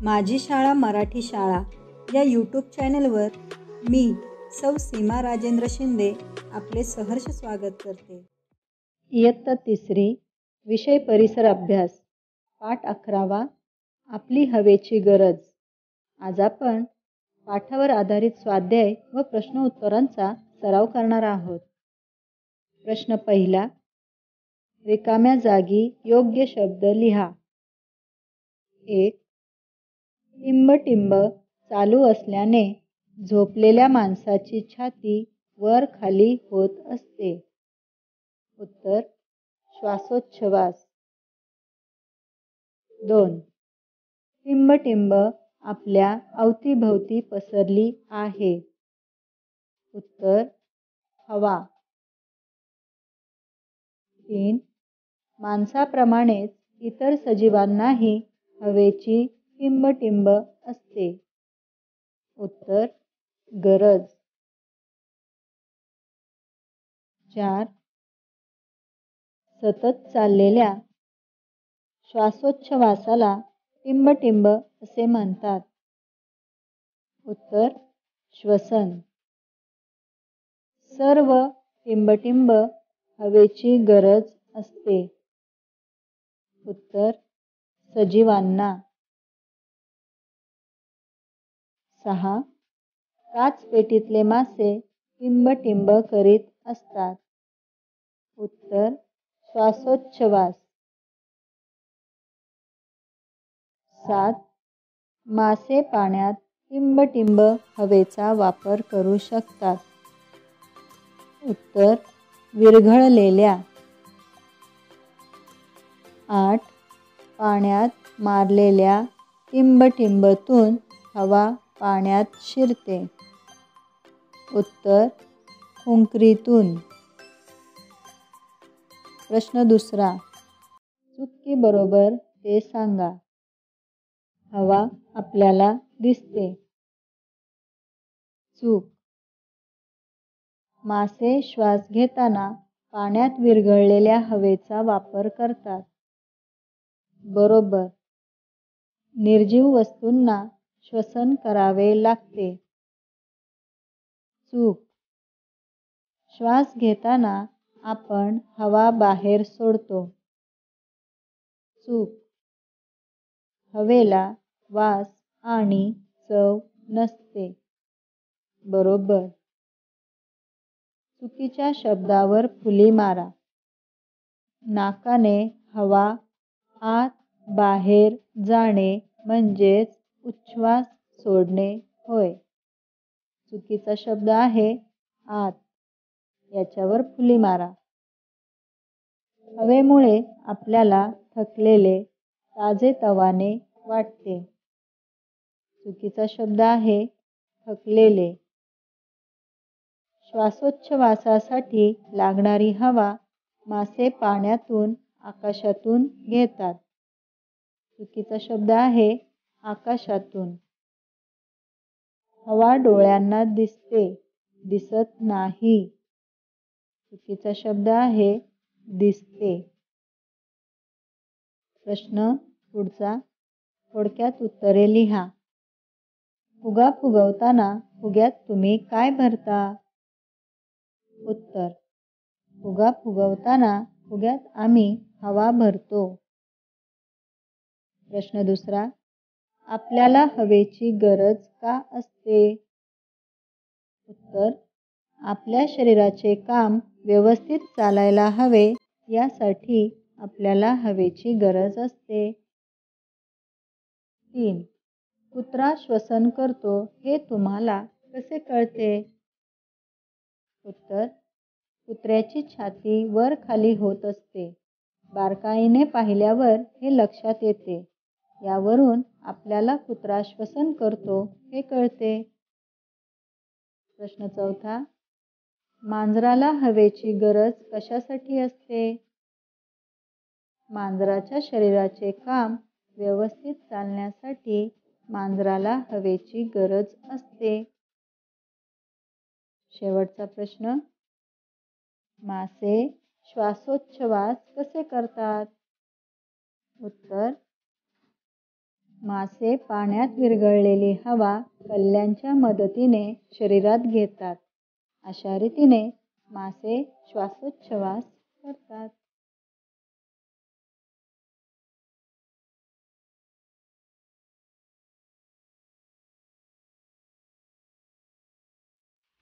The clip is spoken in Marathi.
माझी शाळा मराठी शाळा या यूट्यूब चॅनलवर मी सौ सीमा राजेंद्र शिंदे आपले सहर्ष स्वागत करते. इयत्ता 3री विषय परिसर अभ्यास पाठ 11वा आपली हवेची गरज. आज आपण पाठावर आधारित स्वाध्याय व प्रश्नोत्तरांचा सराव करणार आहोत. प्रश्न पहिला, रिकाम्या जागी योग्य शब्द लिहा. 1. टिंब चालू असल्याने झोपलेल्या माणसाची छाती वर खाली होत असते. उत्तर श्वासोच्छवास. 2. टिंब आपल्या अवतीभवती पसरली आहे. उत्तर हवा. 3. माणसाप्रमाणेच इतर सजीवांनाही हवेची टिंब असते. उत्तर गरज. 4. सतत चाललेल्या श्वासोच्छवासाला टिंब असे म्हणतात. उत्तर श्वसन. सर्व टिंब हवेची गरज असते. उत्तर सजीवांना. 6. काचपेटीतले मासे टिंब करीत असतात. उत्तर श्वासोच्छवास. 7. मासे पाण्यात टिंब हवेचा वापर करू शकतात. उत्तर विरघळलेल्या. 8. पाण्यात मारलेल्या टिंबतून हवा पाण्यात शिरते. उत्तर फुंकरीतून. प्रश्न दुसरा, चुकी बरोबर ते सांगा. हवा आपल्याला दिसते. चूक. मासे श्वास घेताना पाण्यात विरघळलेल्या हवेचा वापर करतात. बरोबर. निर्जीव वस्तूंना श्वसन करावे लागते. चूक. श्वास घेताना आपण हवा बाहेर सोडतो. चूक. हवेला वास आणि चव नसते. बरोबर. चुकीच्या शब्दावर फुली मारा. नाकाने हवा आत बाहेर जाणे म्हणजेच उच्छ्वास सोडणे होय. चुकीचा शब्द आहे आत. याच्यावर फुली मारा. हवेमुळे आपल्याला थकलेले ताजेतवाने वाटते. चुकीचा शब्द आहे थकलेले. श्वासोच्छवासासाठी लागणारी हवा मासे पाण्यातून आकाशातून घेतात. चुकीचा शब्द आहे आकाशातून. हवा डोळ्यांना दिसते, दिसत नाही. चुकीचा शब्द आहे दिसते. प्रश्न पुढचा, थोडक्यात उत्तरे लिहा. फुगा फुगवताना फुग्यात तुम्ही काय भरता? उत्तर फुगा फुगवताना फुग्यात आम्ही हवा भरतो. प्रश्न दुसरा, आपल्याला हवेची गरज का असते? उत्तर आपल्या शरीराचे काम व्यवस्थित चालायला हवे यासाठी आपल्याला हवेची गरज असते. 3. कुत्रा श्वसन करतो हे तुम्हाला कसे कळते? उत्तर कुत्र्याची छाती वर खाली होत असते. बारकाईने पाहिल्यावर हे लक्षात येते. यावरून आपल्याला कुत्रा श्वसन करतो हे कळते. प्रश्न चौथा, मांजराला हवेची गरज कशासाठी असते? मांजराच्या शरीराचे काम व्यवस्थित चालण्यासाठी मांजराला हवेची गरज असते. शेवटचा प्रश्न, मासे श्वासोच्छवास कसे करतात? उत्तर मासे पाण्यात विरघळलेली हवा कल्ल्यांच्या मदतीने शरीरात घेतात. अशा रीतीने मासे श्वासोच्छवास करतात.